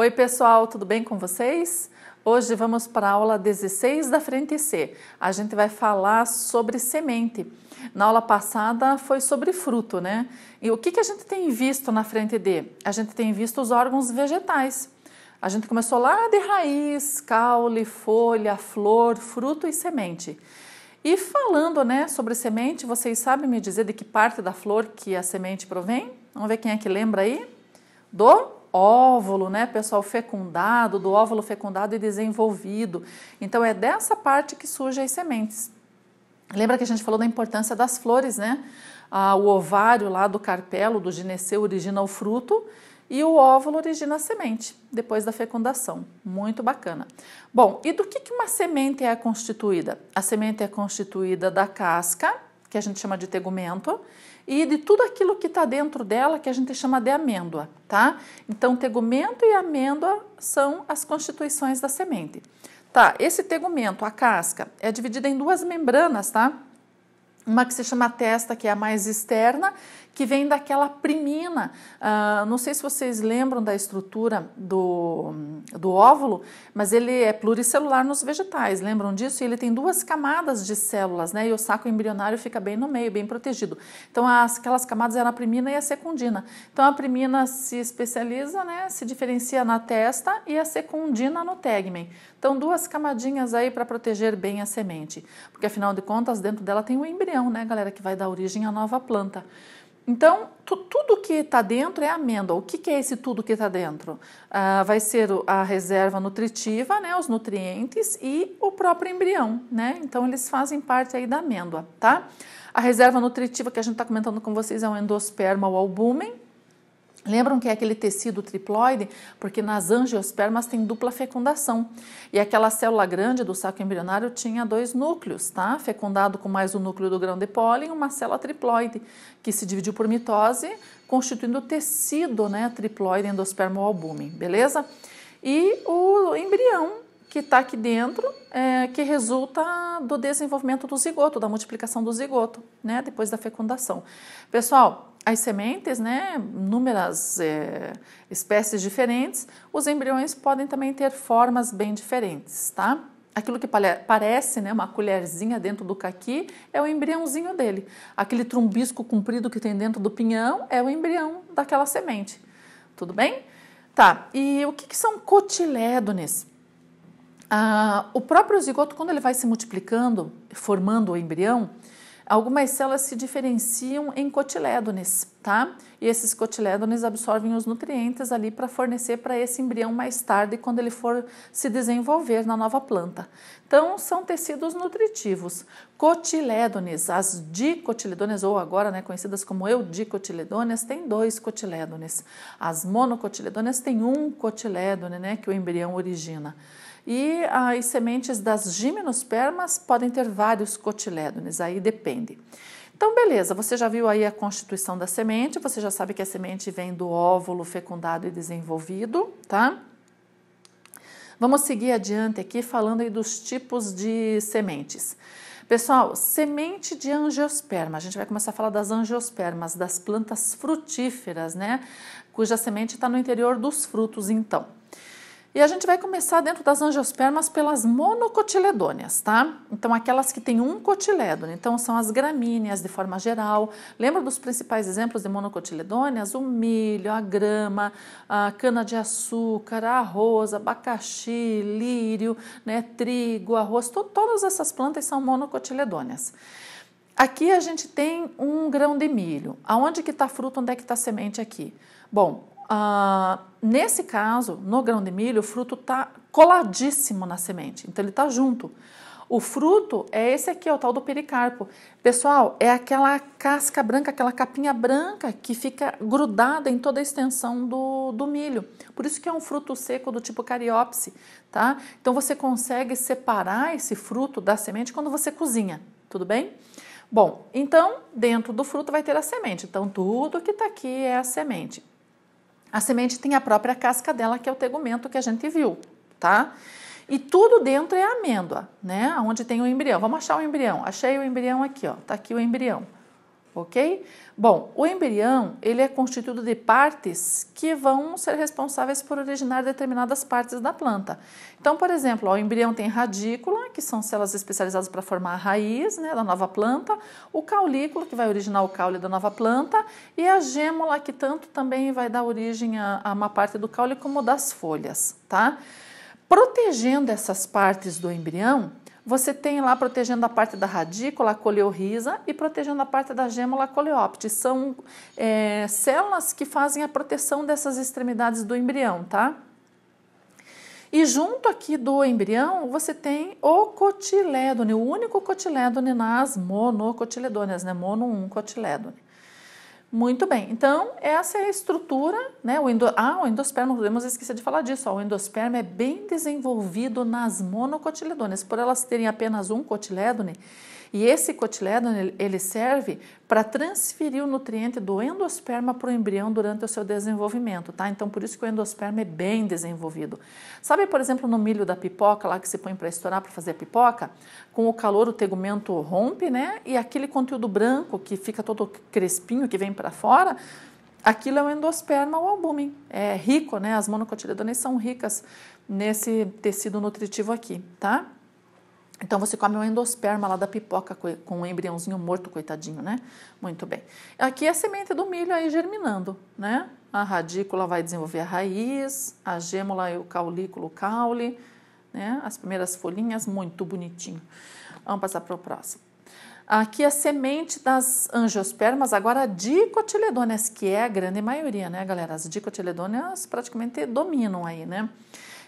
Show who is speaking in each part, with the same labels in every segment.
Speaker 1: Oi pessoal, tudo bem com vocês? Hoje vamos para a aula 16 da frente C. A gente vai falar sobre semente. Na aula passada foi sobre fruto, né? E o que a gente tem visto na frente D? A gente tem visto os órgãos vegetais. A gente começou lá de raiz, caule, folha, flor, fruto e semente. E falando, né, sobre semente, vocês sabem me dizer de que parte da flor que a semente provém? Vamos ver quem é que lembra aí? Do óvulo, né, pessoal, fecundado, do óvulo fecundado e desenvolvido. Então, é dessa parte que surgem as sementes. Lembra que a gente falou da importância das flores, né? O ovário lá do carpelo, do gineceu, origina o fruto e o óvulo origina a semente, depois da fecundação. Muito bacana. Bom, e do que uma semente é constituída? A semente é constituída da casca, que a gente chama de tegumento, e de tudo aquilo que está dentro dela, que a gente chama de amêndoa, tá? Então, tegumento e amêndoa são as constituições da semente. Tá, esse tegumento, a casca, é dividida em duas membranas, tá? Uma que se chama testa, que é a mais externa, que vem daquela primina. Não sei se vocês lembram da estrutura do óvulo, mas ele é pluricelular nos vegetais, lembram disso? E ele tem duas camadas de células, né? E o saco embrionário fica bem no meio, bem protegido. Então, aquelas camadas eram a primina e a secundina. Então, a primina se especializa, né? Se diferencia na testa e a secundina no tegmen. Então, duas camadinhas aí para proteger bem a semente. Porque, afinal de contas, dentro dela tem um embrião, né, galera? Que vai dar origem à nova planta. Então, tudo que está dentro é amêndoa. O que é esse tudo que está dentro? Vai ser a reserva nutritiva, né, os nutrientes e o próprio embrião, né? Então, eles fazem parte aí da amêndoa, tá? A reserva nutritiva que a gente está comentando com vocês é o endosperma ou albúmen. Lembram que é aquele tecido triploide? Porque nas angiospermas tem dupla fecundação. E aquela célula grande do saco embrionário tinha dois núcleos, tá? Fecundado com mais o núcleo do grão de pólen, uma célula triploide, que se dividiu por mitose, constituindo o tecido, né, triploide endosperma ou albúmen, beleza? E o embrião, que está aqui dentro, que resulta do desenvolvimento do zigoto, da multiplicação do zigoto, né, depois da fecundação. Pessoal, as sementes, né, inúmeras espécies diferentes, os embriões podem também ter formas bem diferentes, tá? Aquilo que parece, né, uma colherzinha dentro do caqui é o embriãozinho dele. Aquele trumbisco comprido que tem dentro do pinhão é o embrião daquela semente. Tudo bem? Tá, e o que são cotilédones? O próprio zigoto, quando ele vai se multiplicando, formando o embrião, algumas células se diferenciam em cotilédones, tá? E esses cotilédones absorvem os nutrientes ali para fornecer para esse embrião mais tarde, quando ele for se desenvolver na nova planta. Então, são tecidos nutritivos. Cotilédones, as dicotiledôneas, ou agora, né, conhecidas como eudicotiledôneas, tem dois cotilédones. As monocotiledôneas têm um cotilédone, né, que o embrião origina. E as sementes das gimnospermas podem ter vários cotilédones, aí depende. Então, beleza, você já viu aí a constituição da semente, você já sabe que a semente vem do óvulo fecundado e desenvolvido, tá? Vamos seguir adiante aqui falando aí dos tipos de sementes. Pessoal, semente de angiosperma, a gente vai começar a falar das angiospermas, das plantas frutíferas, né? Cuja semente está no interior dos frutos, então. E a gente vai começar dentro das angiospermas pelas monocotiledôneas, tá? Então, aquelas que têm um cotilédone. Então, são as gramíneas, de forma geral. Lembra dos principais exemplos de monocotiledôneas? O milho, a grama, a cana-de-açúcar, arroz, abacaxi, lírio, né, trigo, arroz. Todas essas plantas são monocotiledôneas. Aqui a gente tem um grão de milho. Aonde que está fruto, onde é que está semente aqui? Bom, nesse caso, no grão de milho, o fruto está coladíssimo na semente, então ele está junto. O fruto é esse aqui, o tal do pericarpo. Pessoal, é aquela casca branca, aquela capinha branca que fica grudada em toda a extensão do milho. Por isso que é um fruto seco do tipo cariopse, tá? Então você consegue separar esse fruto da semente quando você cozinha, tudo bem? Bom, então dentro do fruto vai ter a semente, então tudo que está aqui é a semente. A semente tem a própria casca dela, que é o tegumento que a gente viu, tá? E tudo dentro é amêndoa, né? Onde tem o embrião. Vamos achar o embrião. Achei o embrião aqui, ó. Tá aqui o embrião. ok? Bom, o embrião, ele é constituído de partes que vão ser responsáveis por originar determinadas partes da planta. Então, por exemplo, o embrião tem radícula, que são células especializadas para formar a raiz, né, da nova planta, o caulículo, que vai originar o caule da nova planta, e a gêmula, que tanto também vai dar origem a uma parte do caule como das folhas, tá? Protegendo essas partes do embrião, você tem lá protegendo a parte da radícula, a coleorrhiza, e protegendo a parte da gêmula, a coleóptise. São células que fazem a proteção dessas extremidades do embrião, tá? E junto aqui do embrião, você tem o cotilédone, o único cotilédone nas monocotiledôneas, né? Mono 1 cotilédone. Muito bem, então essa é a estrutura, né? O endosperma, não podemos esquecer de falar disso, ó, o endosperma é bem desenvolvido nas monocotiledôneas, por elas terem apenas um cotilédone, e esse cotilédone ele serve para transferir o nutriente do endosperma para o embrião durante o seu desenvolvimento, tá? Então por isso que o endosperma é bem desenvolvido. Sabe, por exemplo, no milho da pipoca, lá que se põe para estourar para fazer a pipoca, com o calor o tegumento rompe, né? E aquele conteúdo branco que fica todo crespinho, que vem para fora, aquilo é o endosperma ou albúmen. É rico, né? As monocotiledôneas são ricas nesse tecido nutritivo aqui, tá? Então você come o endosperma lá da pipoca com um embriãozinho morto, coitadinho, né? Muito bem. Aqui é a semente do milho aí germinando, né? A radícula vai desenvolver a raiz, a gêmula e o caulículo, o caule, né? As primeiras folhinhas, muito bonitinho. Vamos passar para o próximo. Aqui a semente das angiospermas, agora dicotiledôneas, que é a grande maioria, né, galera? As dicotiledôneas praticamente dominam aí, né?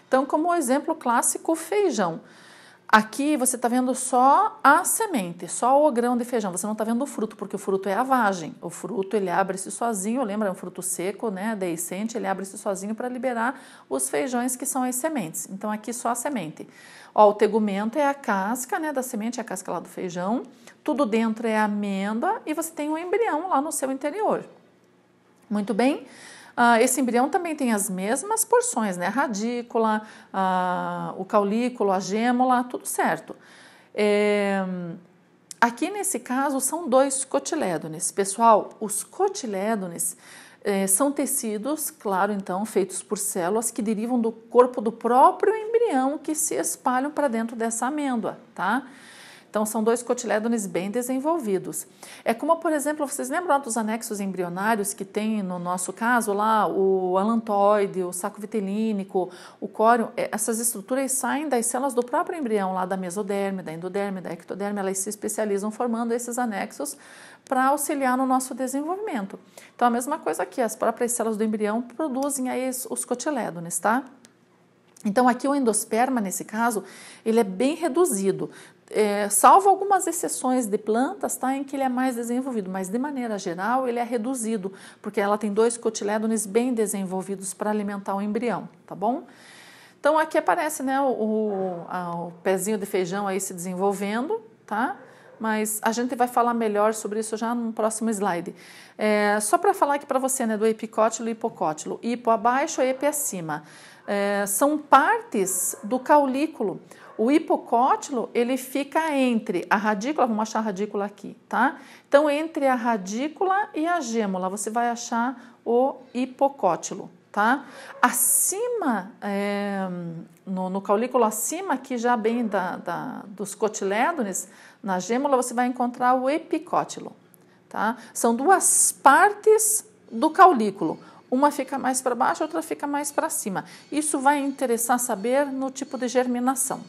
Speaker 1: Então, como exemplo clássico, feijão. Aqui você está vendo só a semente, só o grão de feijão, você não está vendo o fruto, porque o fruto é a vagem. O fruto ele abre-se sozinho, lembra? É um fruto seco, né, deiscente, ele abre-se sozinho para liberar os feijões que são as sementes. Então aqui só a semente. Ó, o tegumento é a casca, né, da semente, é a casca lá do feijão, tudo dentro é a amêndoa e você tem um embrião lá no seu interior. Muito bem? Esse embrião também tem as mesmas porções, né? A radícula, o caulículo, a gêmula, tudo certo. Aqui nesse caso são 2 cotilédones. Pessoal, os cotilédones são tecidos, claro, então, feitos por células que derivam do corpo do próprio embrião que se espalham para dentro dessa amêndoa, tá? Então, são 2 cotilédones bem desenvolvidos. É como, por exemplo, vocês lembram dos anexos embrionários que tem, no nosso caso, lá, o alantoide, o saco vitelínico, o córeo? Essas estruturas saem das células do próprio embrião, lá da mesoderme, da endoderme, da ectoderme, elas se especializam formando esses anexos para auxiliar no nosso desenvolvimento. Então, a mesma coisa aqui, as próprias células do embrião produzem aí os cotilédones, tá? Então, aqui o endosperma, nesse caso, ele é bem reduzido. Salvo algumas exceções de plantas, tá, em que ele é mais desenvolvido, mas de maneira geral ele é reduzido, porque ela tem 2 cotilédones bem desenvolvidos para alimentar o embrião, tá bom? Então aqui aparece, né, o pezinho de feijão aí se desenvolvendo, tá? Mas a gente vai falar melhor sobre isso já no próximo slide. Só para falar aqui para você, né, do epicótilo e hipocótilo, hipo abaixo e epi acima. São partes do caulículo. O hipocótilo, ele fica entre a radícula, vamos achar a radícula aqui, tá? Então, entre a radícula e a gêmula, você vai achar o hipocótilo, tá? Acima, no caulículo acima, aqui já bem dos cotilédones, na gêmula você vai encontrar o epicótilo, tá? São 2 partes do caulículo. Uma fica mais para baixo, outra fica mais para cima. Isso vai interessar saber no tipo de germinação.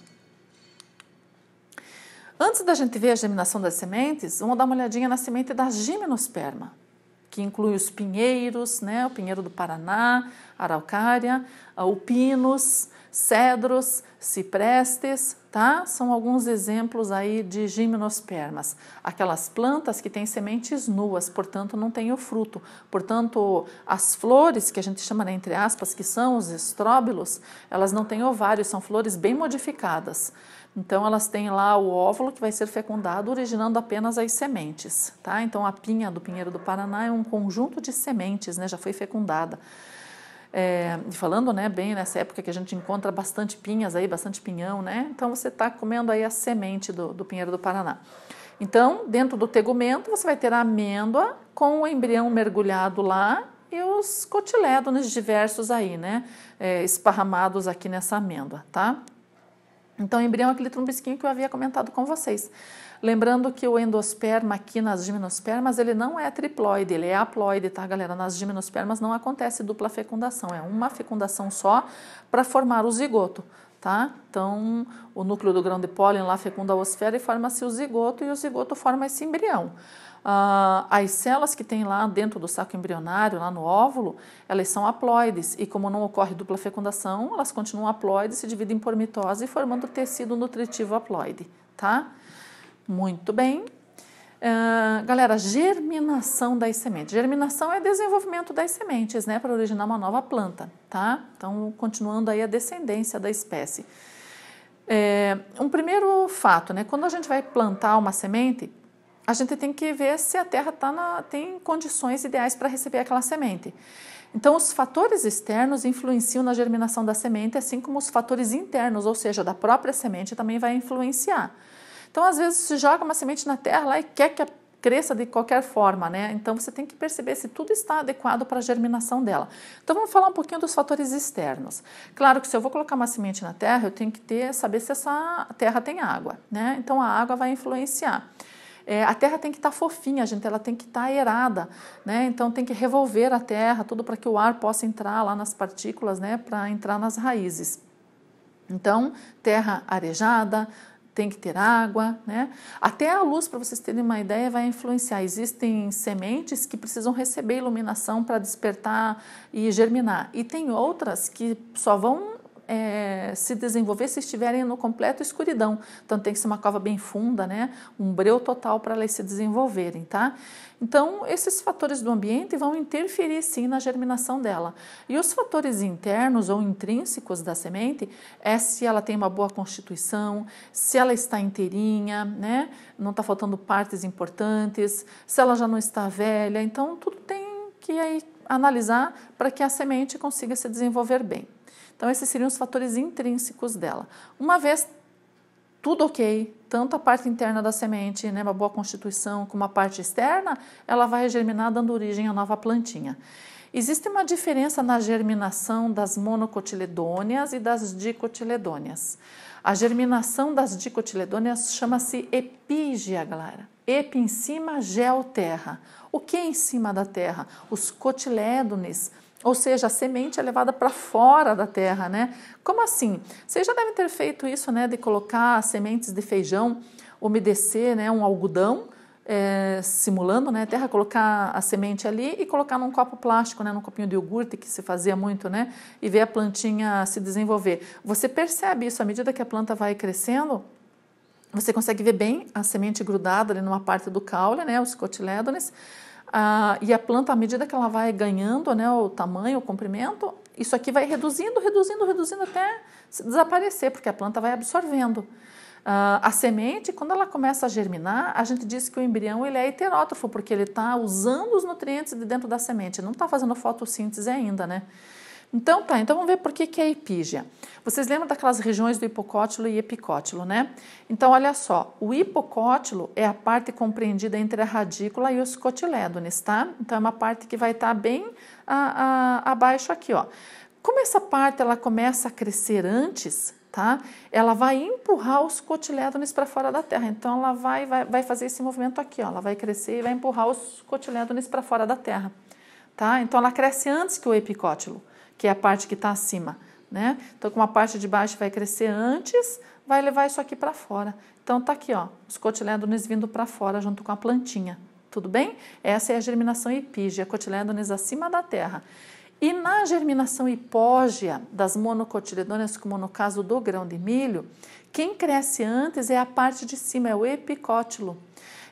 Speaker 1: Antes da gente ver a germinação das sementes, vamos dar uma olhadinha na semente da gimnosperma, que inclui os pinheiros, né, o pinheiro do Paraná, araucária, o pinus, cedros, ciprestes, tá? São alguns exemplos aí de gimnospermas. Aquelas plantas que têm sementes nuas, portanto não têm o fruto. Portanto, as flores, que a gente chama, né, entre aspas, que são os estróbilos, elas não têm ovários, são flores bem modificadas. Então, elas têm lá o óvulo que vai ser fecundado, originando apenas as sementes, tá? Então, a pinha do pinheiro do Paraná é um conjunto de sementes, né? Já foi fecundada. Falando, né, bem nessa época que a gente encontra bastante pinhas aí, bastante pinhão, né? Então, você está comendo aí a semente do pinheiro do Paraná. Então, dentro do tegumento, você vai ter a amêndoa com o embrião mergulhado lá e os cotilédones diversos aí, né? Esparramados aqui nessa amêndoa, tá? Então, o embrião é aquele trombisquinho que eu havia comentado com vocês. Lembrando que o endosperma aqui nas gimnospermas, ele não é triploide, ele é haploide, tá, galera? Nas gimnospermas não acontece dupla fecundação, é uma fecundação só para formar o zigoto, tá? Então, o núcleo do grão de pólen lá fecunda a osfera e forma-se o zigoto, e o zigoto forma esse embrião. As células que tem lá dentro do saco embrionário, lá no óvulo, elas são haploides, e como não ocorre dupla fecundação, elas continuam haploides, se dividem por mitose, formando tecido nutritivo haploide, tá? Muito bem. Galera, germinação das sementes. Germinação é desenvolvimento das sementes, né, para originar uma nova planta, tá? Então, continuando aí a descendência da espécie. Um primeiro fato, né, quando a gente vai plantar uma semente, a gente tem que ver se a terra tem condições ideais para receber aquela semente. Então, os fatores externos influenciam na germinação da semente, assim como os fatores internos, ou seja, da própria semente, também vai influenciar. Então, às vezes, se joga uma semente na terra lá e quer que cresça de qualquer forma, né? Então, você tem que perceber se tudo está adequado para a germinação dela. Então, vamos falar um pouquinho dos fatores externos. Claro que se eu vou colocar uma semente na terra, eu tenho que saber se essa terra tem água, né? Então, a água vai influenciar. A terra tem que estar fofinha, gente, ela tem que estar aerada, né? Então, tem que revolver a terra, tudo para que o ar possa entrar lá nas partículas, né? Para entrar nas raízes. Então, terra arejada, tem que ter água, né? Até a luz, para vocês terem uma ideia, vai influenciar. Existem sementes que precisam receber iluminação para despertar e germinar. E tem outras que só vão se desenvolver se estiverem no completo escuridão. Então, tem que ser uma cova bem funda, né? Um breu total para elas se desenvolverem, tá? Então, esses fatores do ambiente vão interferir, sim, na germinação dela. E os fatores internos ou intrínsecos da semente é se ela tem uma boa constituição, se ela está inteirinha, né? Não está faltando partes importantes, se ela já não está velha. Então, tudo tem que aí analisar para que a semente consiga se desenvolver bem. Então, esses seriam os fatores intrínsecos dela. Uma vez tudo ok, tanto a parte interna da semente, né, uma boa constituição, como a parte externa, ela vai germinar dando origem à nova plantinha. Existe uma diferença na germinação das monocotiledôneas e das dicotiledôneas. A germinação das dicotiledôneas chama-se epígia, galera. Epi em cima, gel terra. O que é em cima da terra? Os cotilédones. Ou seja, a semente é levada para fora da terra, né? Como assim? Vocês já devem ter feito isso, né? De colocar sementes de feijão, umedecer, né? Um algodão, simulando, né? A terra, colocar a semente ali e colocar num copo plástico, né? Num copinho de iogurte, que se fazia muito, né? E ver a plantinha se desenvolver. Você percebe isso à medida que a planta vai crescendo? Você consegue ver bem a semente grudada ali numa parte do caule, né? Os cotilédones. E a planta, à medida que ela vai ganhando, né, o tamanho, o comprimento, isso aqui vai reduzindo até desaparecer, porque a planta vai absorvendo. A semente, quando ela começa a germinar, a gente diz que o embrião ele é heterótrofo, porque ele está usando os nutrientes de dentro da semente, não está fazendo fotossíntese ainda, né? Então vamos ver por que é epígia. Vocês lembram daquelas regiões do hipocótilo e epicótilo, né? Então, olha só, o hipocótilo é a parte compreendida entre a radícula e os cotilédones, tá? Então, é uma parte que vai estar bem abaixo aqui, ó. Como essa parte ela começa a crescer antes, tá? Ela vai empurrar os cotilédones para fora da terra. Então, ela vai fazer esse movimento aqui, ó. Ela vai crescer e vai empurrar os cotilédones para fora da terra, tá? Então, ela cresce antes que o epicótilo, que é a parte que está acima, né? Então, como a parte de baixo vai crescer antes, vai levar isso aqui para fora. Então, tá aqui, ó, os cotilédones vindo para fora junto com a plantinha. Tudo bem? Essa é a germinação epígia, cotilédones acima da terra. E na germinação hipógea das monocotiledôneas, como no caso do grão de milho, quem cresce antes é a parte de cima, é o epicótilo.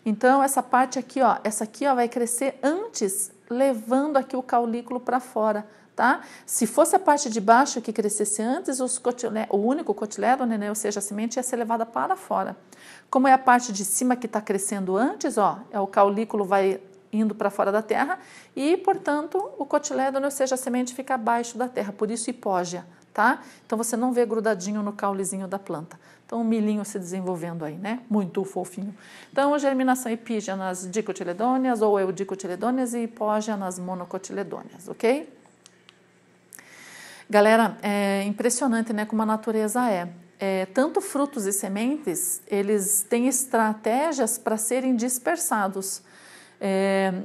Speaker 1: Então, essa parte aqui, ó, essa aqui, ó, vai crescer antes, levando aqui o caulículo para fora. Tá? Se fosse a parte de baixo que crescesse antes, o único cotilédone, né, ou seja, a semente ia ser levada para fora. Como é a parte de cima que está crescendo antes, ó, o caulículo vai indo para fora da terra e, portanto, o cotilédone, ou seja, a semente fica abaixo da terra, por isso hipógea, tá? Então, você não vê grudadinho no caulezinho da planta, Então, o milhinho se desenvolvendo aí, né? Muito fofinho. Então, germinação epígea nas dicotiledôneas ou eudicotiledôneas e hipógea nas monocotiledôneas, ok? Galera, é impressionante, né, como a natureza é. Tanto frutos e sementes, eles têm estratégias para serem dispersados.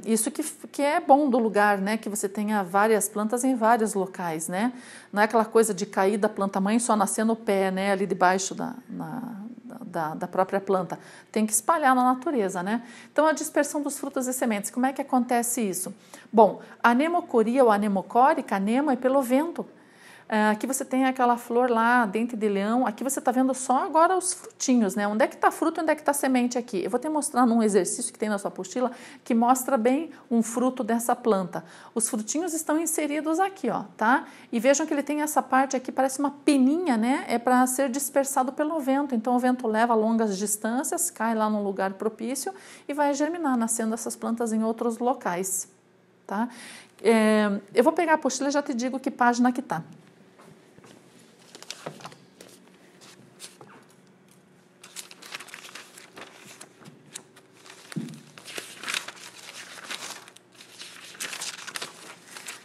Speaker 1: Isso que é bom do lugar, né? Que você tenha várias plantas em vários locais, né? Não é aquela coisa de cair da planta mãe só nascer no pé, né? Ali debaixo da própria planta. Tem que espalhar na natureza, né? Então, a dispersão dos frutos e sementes, como é que acontece isso? Bom, a anemocoria ou anemocórica, anemo é pelo vento. Aqui você tem aquela flor lá, dente de leão, aqui você está vendo só agora os frutinhos, né? Onde é que está fruto, onde é que está semente aqui? Eu vou te mostrar num exercício que tem na sua apostila que mostra bem um fruto dessa planta. Os frutinhos estão inseridos aqui, ó, tá? E vejam que ele tem essa parte aqui, parece uma peninha, né? É para ser dispersado pelo vento, então o vento leva a longas distâncias, cai lá num lugar propício e vai germinar, nascendo essas plantas em outros locais, tá? Eu vou pegar a apostila e já te digo que página que tá.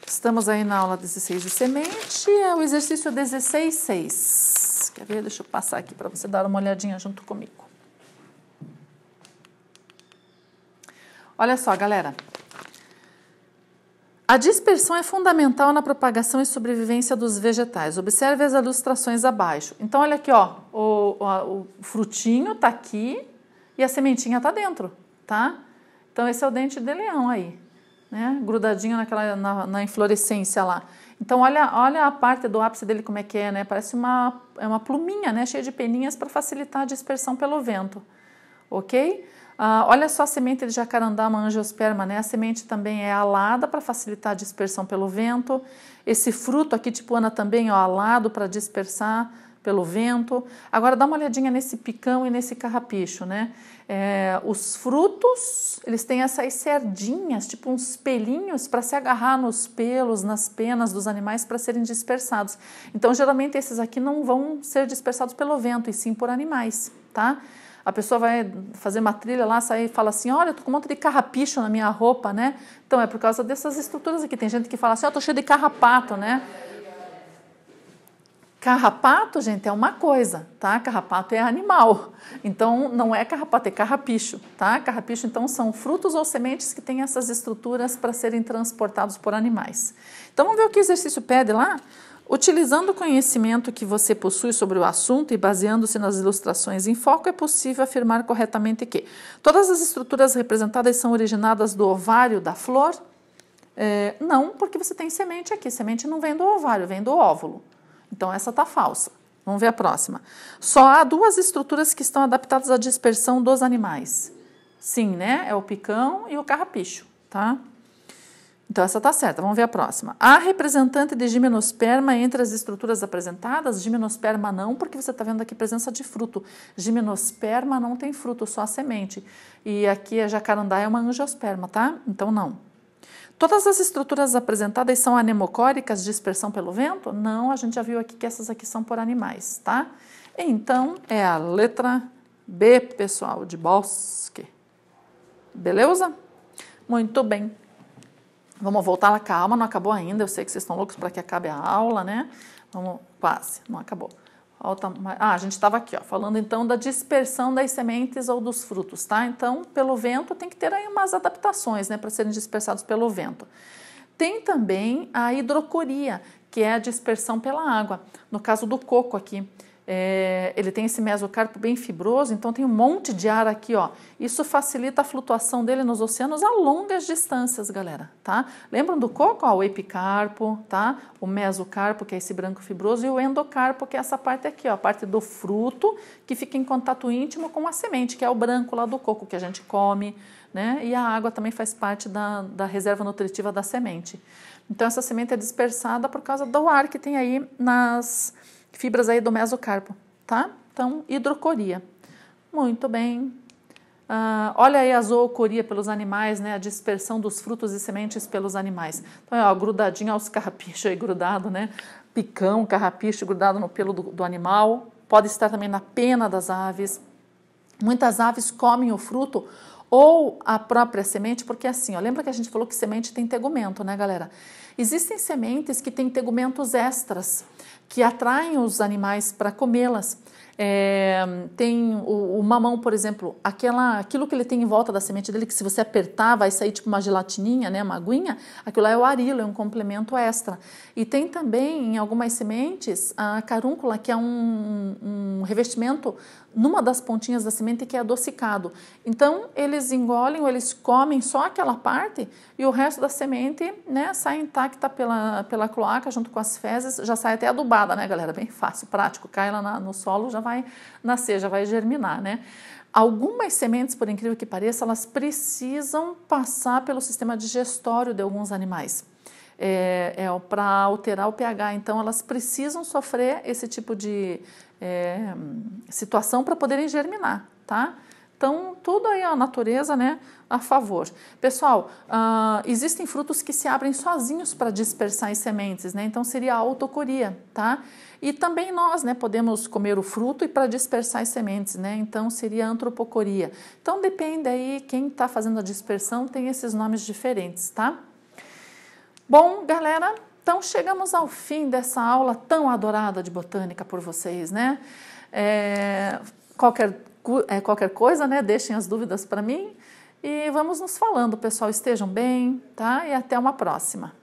Speaker 1: Estamos aí na aula 16 de semente, é o exercício 16.6. Quer ver? Deixa eu passar aqui para você dar uma olhadinha junto comigo. Olha só, galera. A dispersão é fundamental na propagação e sobrevivência dos vegetais. Observe as ilustrações abaixo. Então, olha aqui, ó, o frutinho tá aqui e a sementinha tá dentro, tá? Então, esse é o dente de leão aí, né? Grudadinho na inflorescência lá. Então, olha a parte do ápice dele como é que é, né? Parece uma pluminha, né? Cheia de peninhas para facilitar a dispersão pelo vento, ok? Olha só a semente de jacarandá, uma angiosperma, né? A semente também é alada para facilitar a dispersão pelo vento. Esse fruto aqui, tipuana, também, ó, alado para dispersar pelo vento. Agora, dá uma olhadinha nesse picão e nesse carrapicho, né? Os frutos, eles têm essas cerdinhas, tipo uns pelinhos para se agarrar nos pelos, nas penas dos animais para serem dispersados. Então, geralmente, esses aqui não vão ser dispersados pelo vento, e sim por animais, tá? A pessoa vai fazer uma trilha lá, sai e fala assim, olha, eu tô com um monte de carrapicho na minha roupa, né? Então, é por causa dessas estruturas aqui. Tem gente que fala assim, ó, tô cheio de carrapato, né? Carrapato, gente, é uma coisa, tá? Carrapato é animal. Então, não é carrapato, é carrapicho, tá? Carrapicho, então, são frutos ou sementes que têm essas estruturas para serem transportados por animais. Então, vamos ver o que o exercício pede lá? Utilizando o conhecimento que você possui sobre o assunto e baseando-se nas ilustrações em foco, é possível afirmar corretamente que todas as estruturas representadas são originadas do ovário da flor? Não, porque você tem semente aqui. Semente não vem do ovário, vem do óvulo. Então, essa está falsa. Vamos ver a próxima. Só há duas estruturas que estão adaptadas à dispersão dos animais. Sim, né? É o picão e o carrapicho, tá? Então, essa está certa. Vamos ver a próxima. Há representante de gimnosperma entre as estruturas apresentadas? Gimnosperma não, porque você está vendo aqui presença de fruto. Gimnosperma não tem fruto, só a semente. E aqui a jacarandá é uma angiosperma, tá? Então, não. Todas as estruturas apresentadas são anemocóricas, dispersão pelo vento? Não, a gente já viu aqui que essas aqui são por animais, tá? Então, é a letra B, pessoal, de bosque. Beleza? Muito bem. Vamos voltar lá, calma, não acabou ainda. Eu sei que vocês estão loucos para que acabe a aula, né? Vamos, quase, não acabou. A gente estava aqui, ó, falando então da dispersão das sementes ou dos frutos, tá? Então, pelo vento tem que ter aí umas adaptações, né, para serem dispersados pelo vento. Tem também a hidrocoria, que é a dispersão pela água. No caso do coco aqui, ele tem esse mesocarpo bem fibroso, então tem um monte de ar aqui, ó. Isso facilita a flutuação dele nos oceanos a longas distâncias, galera, tá? Lembram do coco? Ó, o epicarpo, tá? O mesocarpo, que é esse branco fibroso, e o endocarpo, que é essa parte aqui, ó, a parte do fruto, que fica em contato íntimo com a semente, que é o branco lá do coco, que a gente come, né? E a água também faz parte da reserva nutritiva da semente. Então, essa semente é dispersada por causa do ar que tem aí nas fibras aí do mesocarpo, tá? Então, hidrocoria. Muito bem. Olha aí a zoocoria pelos animais, né? A dispersão dos frutos e sementes pelos animais. Então, ó, grudadinho aos carrapichos aí grudado, né? Picão, carrapicho grudado no pelo do animal, pode estar também na pena das aves. Muitas aves comem o fruto ou a própria semente, porque assim, ó, lembra que a gente falou que semente tem tegumento, né, galera? Existem sementes que têm tegumentos extras, que atraem os animais para comê-las. Tem o mamão, por exemplo, aquilo que ele tem em volta da semente dele, que se você apertar vai sair tipo uma gelatininha, né, uma aguinha, aquilo lá é o arilo, é um complemento extra. E tem também em algumas sementes a carúncula, que é um revestimento numa das pontinhas da semente que é adocicado. Então eles engolem ou eles comem só aquela parte e o resto da semente, né, sai intacta pela cloaca junto com as fezes, já sai até adubada, né, galera? Bem fácil, prático, cai lá no solo, já vai nascer, já vai germinar, né? Algumas sementes, por incrível que pareça, elas precisam passar pelo sistema digestório de alguns animais. Para alterar o pH, então elas precisam sofrer esse tipo de situação para poderem germinar, tá? Então, tudo aí a natureza, né, a favor. Pessoal, existem frutos que se abrem sozinhos para dispersar as sementes, né? Então, seria a autocoria, tá? E também nós, né, podemos comer o fruto e para dispersar as sementes, né? Então, seria a antropocoria. Então, depende aí, quem está fazendo a dispersão tem esses nomes diferentes, tá? Bom, galera, então chegamos ao fim dessa aula tão adorada de botânica por vocês, né? Qualquer coisa, né? Deixem as dúvidas para mim e vamos nos falando, pessoal. Estejam bem, tá? E até uma próxima.